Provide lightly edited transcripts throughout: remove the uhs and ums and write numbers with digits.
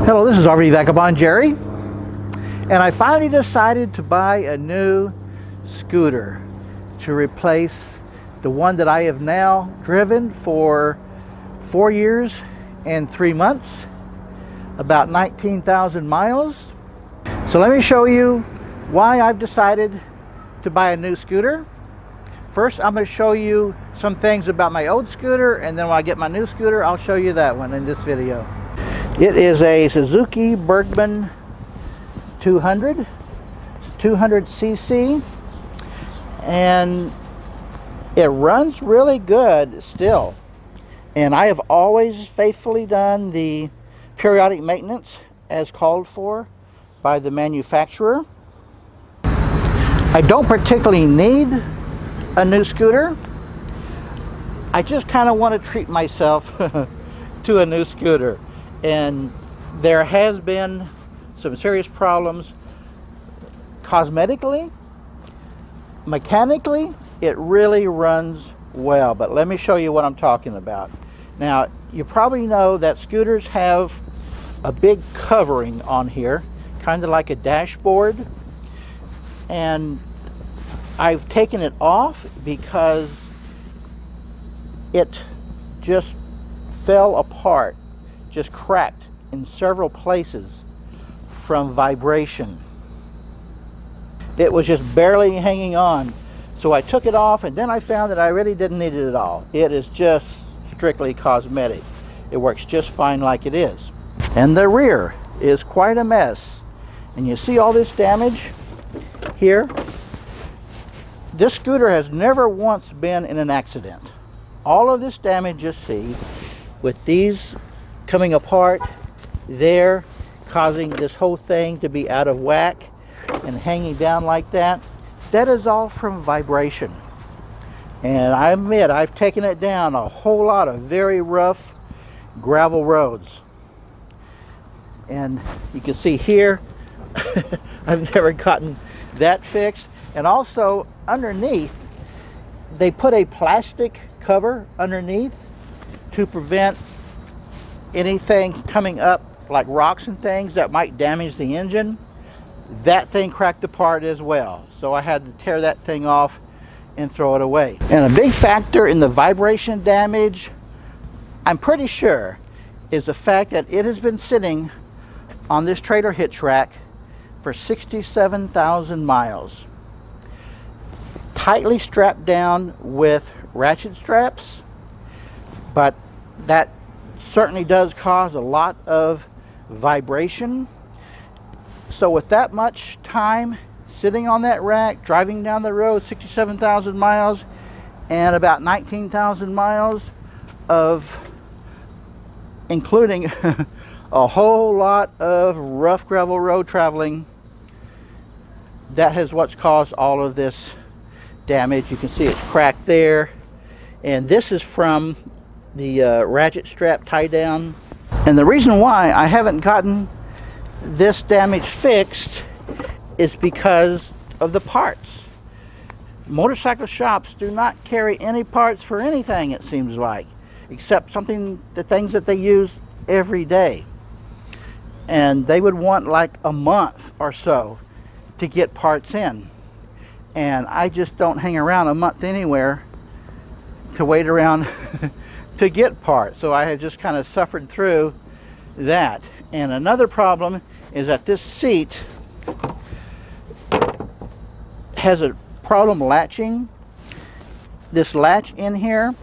Hello, this is RV Vagabond Jerry, and I finally decided to buy a new scooter to replace the one that I have now driven for 4 years and 3 months, about 19,000 miles. So let me show you why I've decided to buy a new scooter. First, I'm going to show you some things about my old scooter, and then when I get my new scooter, I'll show you that one in this video. It is a Suzuki Bergman 200cc, and it runs really good still. And I have always faithfully done the periodic maintenance as called for by the manufacturer. I don't particularly need a new scooter. I just kind of want to treat myself to a new scooter. And there has been some serious problems cosmetically. Mechanically, it really runs well, but let me show you what I'm talking about. Now, you probably know that scooters have a big covering on here, kind of like a dashboard, and I've taken it off because it just fell apart, just cracked in several places from vibration. It was just barely hanging on. So I took it off, and then I found that I really didn't need it at all. It is just strictly cosmetic. It works just fine like it is. And the rear is quite a mess. And you see all this damage here? This scooter has never once been in an accident. All of this damage you see with these coming apart there, causing this whole thing to be out of whack and hanging down like that, that is all from vibration. And I admit, I've taken it down a whole lot of very rough gravel roads. And you can see here, I've never gotten that fixed. And also underneath, they put a plastic cover underneath to prevent anything coming up like rocks and things that might damage the engine. That thing cracked apart as well, so I had to tear that thing off and throw it away. And a big factor in the vibration damage, I'm pretty sure, is the fact that it has been sitting on this trailer hitch rack for 67,000 miles, tightly strapped down with ratchet straps. But that certainly does cause a lot of vibration. So with that much time sitting on that rack, driving down the road 67,000 miles and about 19,000 miles of, including a whole lot of rough gravel road traveling, that is what's caused all of this damage. You can see it's cracked there, and this is from the ratchet strap tie down. And the reason why I haven't gotten this damage fixed is because of the parts. Motorcycle shops do not carry any parts for anything, it seems like, except the things that they use every day. And they would want like a month or so to get parts in. And I just don't hang around a month anywhere to wait around to get parts. So I have just kind of suffered through that. And another problem is that this seat has a problem latching. This latch in here,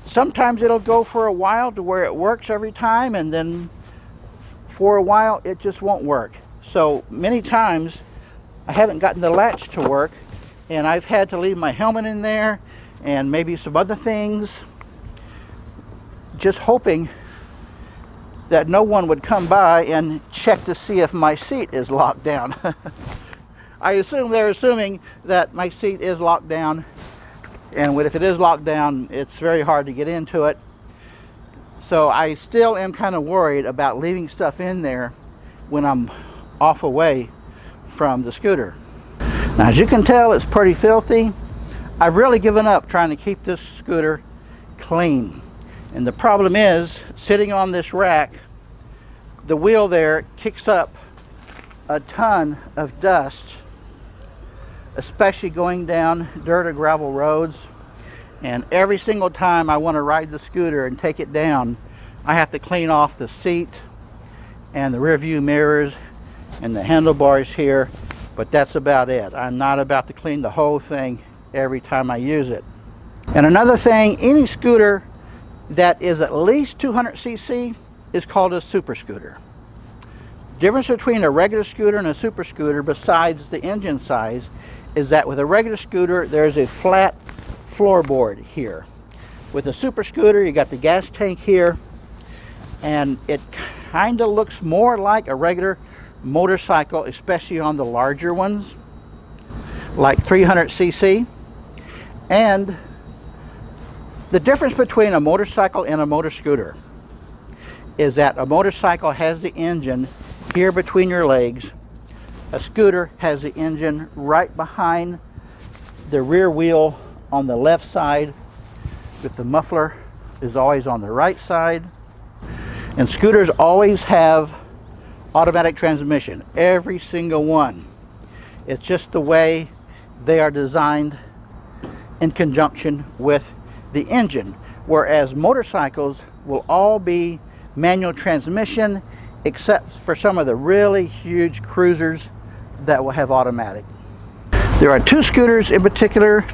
sometimes it'll go for a while to where it works every time, and then for a while it just won't work. So many times I haven't gotten the latch to work, and I've had to leave my helmet in there and maybe some other things, just hoping that no one would come by and check to see if my seat is locked down. I assume they're assuming that my seat is locked down, and if it is locked down, it's very hard to get into it. So I still am kind of worried about leaving stuff in there when I'm off away from the scooter. Now, as you can tell, it's pretty filthy. I've really given up trying to keep this scooter clean. And the problem is, sitting on this rack, the wheel there kicks up a ton of dust, especially going down dirt or gravel roads. And every single time I want to ride the scooter and take it down, I have to clean off the seat and the rear view mirrors and the handlebars here, but that's about it. I'm not about to clean the whole thing every time I use it. And another thing, any scooter that is at least 200cc is called a super scooter. Difference between a regular scooter and a super scooter, besides the engine size, is that with a regular scooter there's a flat floorboard here. With a super scooter you got the gas tank here, and it kind of looks more like a regular motorcycle, especially on the larger ones like 300cc. And the difference between a motorcycle and a motor scooter is that a motorcycle has the engine here between your legs. A scooter has the engine right behind the rear wheel on the left side, but the muffler is always on the right side. And scooters always have automatic transmission, every single one. It's just the way they are designed in conjunction with the engine, whereas motorcycles will all be manual transmission, except for some of the really huge cruisers that will have automatic. There are two scooters in particular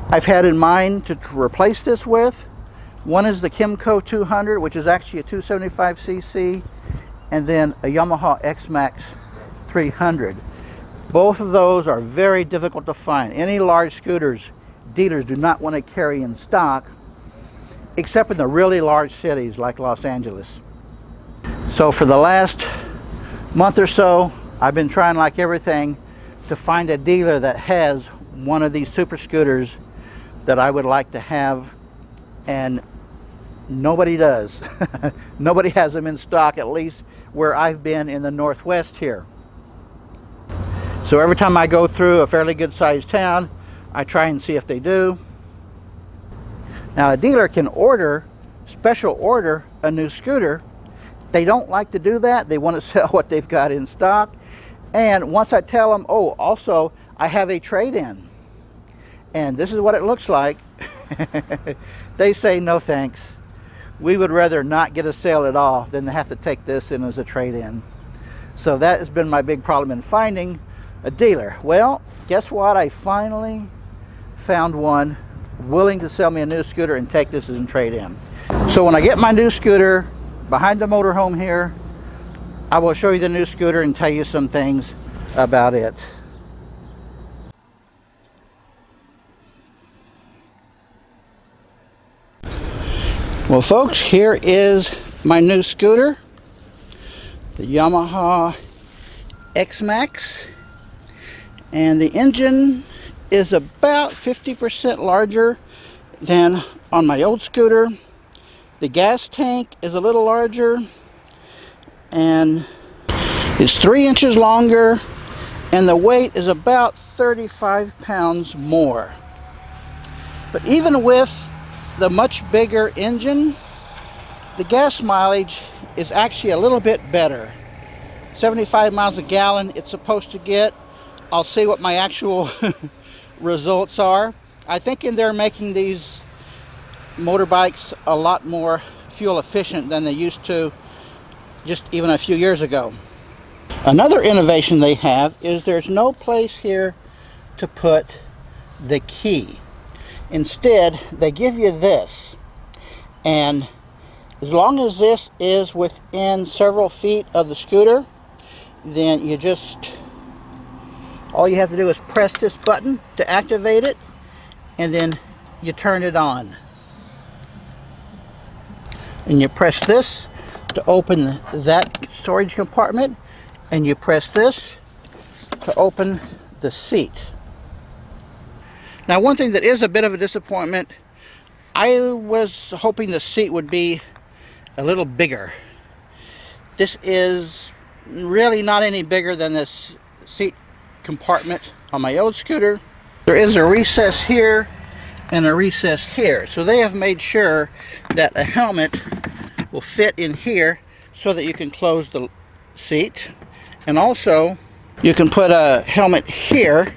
I've had in mind to replace this with. One is the Kymco 200, which is actually a 275cc, and then a Yamaha Xmaxx 300. Both of those are very difficult to find. Any large scooters, dealers do not want to carry in stock, except in the really large cities like Los Angeles. So for the last month or so, I've been trying, like everything, to find a dealer that has one of these super scooters that I would like to have, and nobody does. Nobody has them in stock, at least where I've been in the Northwest here. So every time I go through a fairly good sized town, I try and see if they do. Now a dealer can special order a new scooter. They don't like to do that. They want to sell what they've got in stock. And once I tell them, oh, also I have a trade-in, and this is what it looks like, they say, no thanks. We would rather not get a sale at all than to have to take this in as a trade-in. So that has been my big problem in finding a dealer. Well, guess what? I finally found one willing to sell me a new scooter and take this as a trade-in. So when I get my new scooter behind the motorhome here, I will show you the new scooter and tell you some things about it. Well folks, here is my new scooter, the Yamaha Xmaxx, and the engine is about 50% larger than on my old scooter. The gas tank is a little larger, and it's 3 inches longer, and the weight is about 35 pounds more. But even with the much bigger engine, the gas mileage is actually a little bit better. 75 miles a gallon it's supposed to get. I'll see what my actual results are. I think they're making these motorbikes a lot more fuel efficient than they used to just even a few years ago. Another innovation they have is there's no place here to put the key. Instead, they give you this, and as long as this is within several feet of the scooter, then all you have to do is press this button to activate it, and then you turn it on. And you press this to open that storage compartment, and you press this to open the seat. Now, one thing that is a bit of a disappointment, I was hoping the seat would be a little bigger. This is really not any bigger than this seat compartment on my old scooter. There is a recess here and a recess here, so they have made sure that a helmet will fit in here so that you can close the seat. And also, you can put a helmet here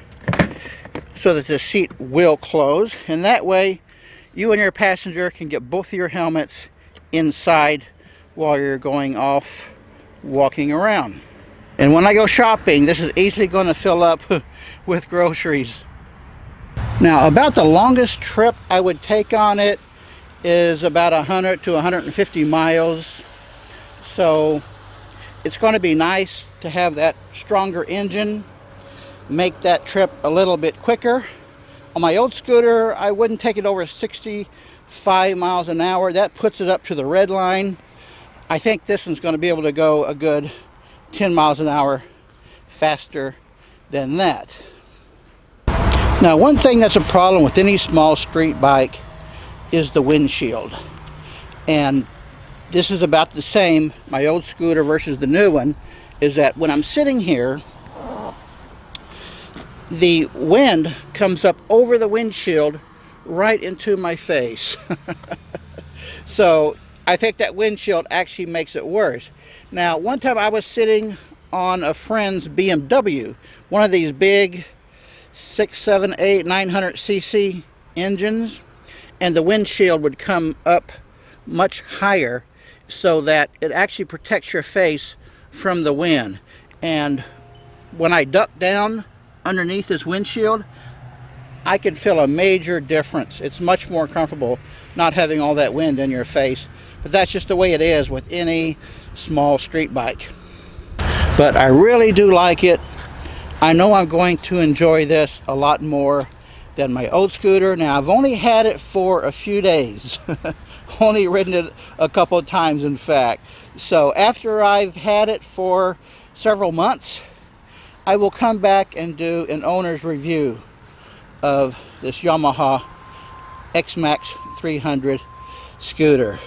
so that the seat will close. And that way, you and your passenger can get both of your helmets inside while you're going off walking around. And when I go shopping, this is easily going to fill up with groceries. Now, about the longest trip I would take on it is about 100 to 150 miles. So it's going to be nice to have that stronger engine, make that trip a little bit quicker. On my old scooter, I wouldn't take it over 65 miles an hour. That puts it up to the red line. I think this one's going to be able to go a good 10 miles an hour faster than that. Now, one thing that's a problem with any small street bike is the windshield. And this is about the same, my old scooter versus the new one, is that when I'm sitting here, the wind comes up over the windshield right into my face. So I think that windshield actually makes it worse. Now, one time I was sitting on a friend's BMW, one of these big 6, 7, 8, 900cc engines, and the windshield would come up much higher so that it actually protects your face from the wind. And when I duck down underneath this windshield, I can feel a major difference. It's much more comfortable not having all that wind in your face. But that's just the way it is with any small street bike. But I really do like it. I know I'm going to enjoy this a lot more than my old scooter. Now, I've only had it for a few days. Only ridden it a couple of times, in fact. So after I've had it for several months, I will come back and do an owner's review of this Yamaha Xmaxx 300 scooter.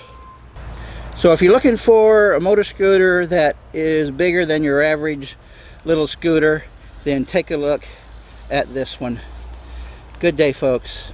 So if you're looking for a motor scooter that is bigger than your average little scooter, then take a look at this one. Good day, folks.